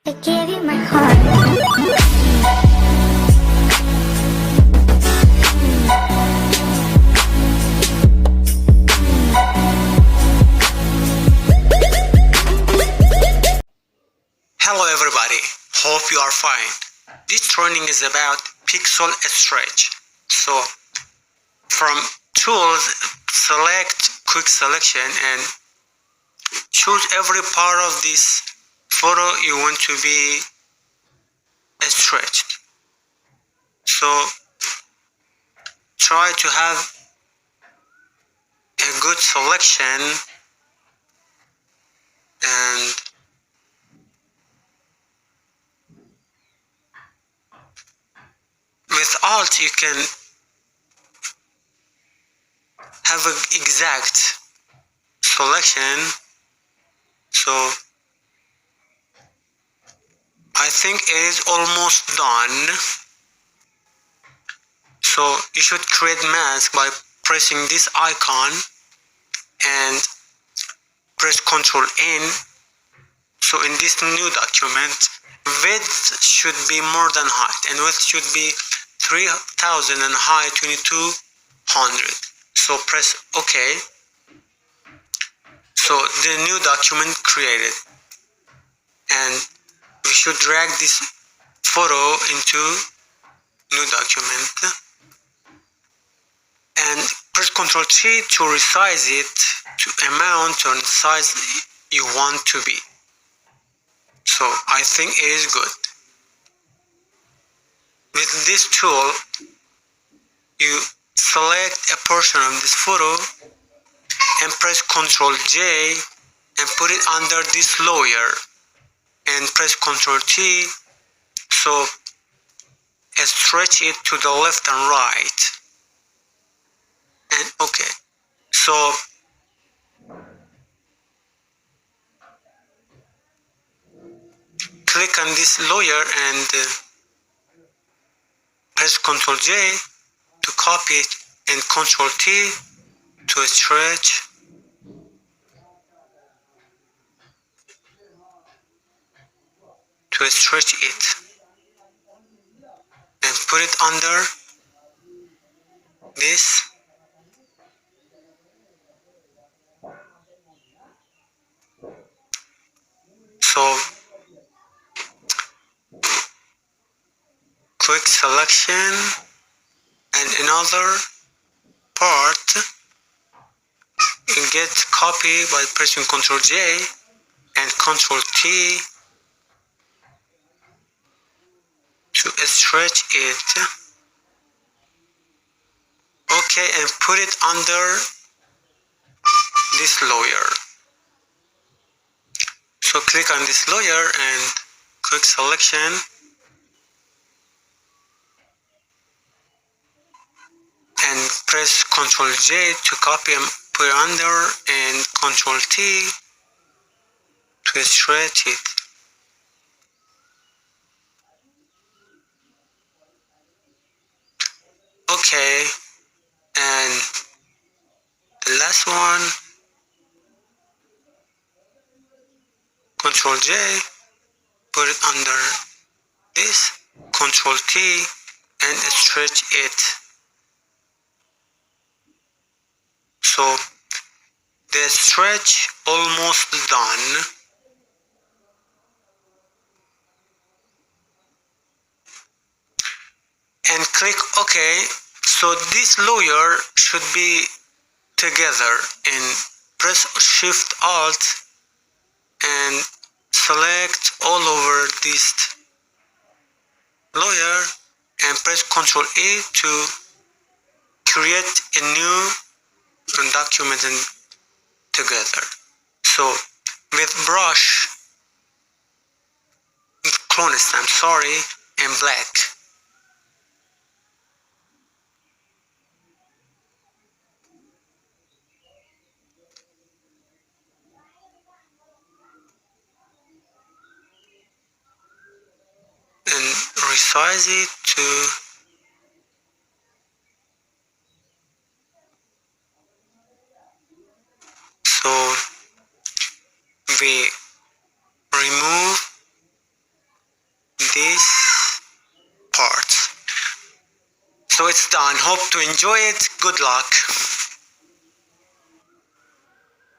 I gave you my heart. Hello everybody, hope you are fine. This training is about pixel stretch. So from tools, select quick selection and choose every part of this photo you want to be stretched. So try to have a good selection, and with Alt you can have an exact selection. So I think it is almost done. So you should create mask by pressing this icon and press Ctrl N. So in this new document, width should be more than height, and width should be 3000 and height 2200. So press OK. So the new document created, and we should drag this photo into new document and press Ctrl T to resize it to amount or size you want to be. So I think it is good. With this tool, you select a portion of this photo and press Ctrl J and put it under this layer and press Ctrl T, so stretch it to the left and right, and okay. So click on this layer and press Ctrl J to copy it and Ctrl T to stretch. It and put it under this. So quick selection, and another part you get copy by pressing Ctrl J and Ctrl T to stretch it. Okay, and put it under this layer. So click on this layer and quick selection and press Ctrl J to copy and put it under, and Ctrl T to stretch it. Okay, and the last one, Ctrl J, put it under this, Ctrl T, and stretch it. So the stretch almost done. And click OK. So this layer should be together, and press Shift Alt and select all over this layer and press Ctrl A to create a new document and together. So with brush, clone stamp, sorry, and black. And resize it to so we remove So it's done. Hope to enjoy it. Good luck.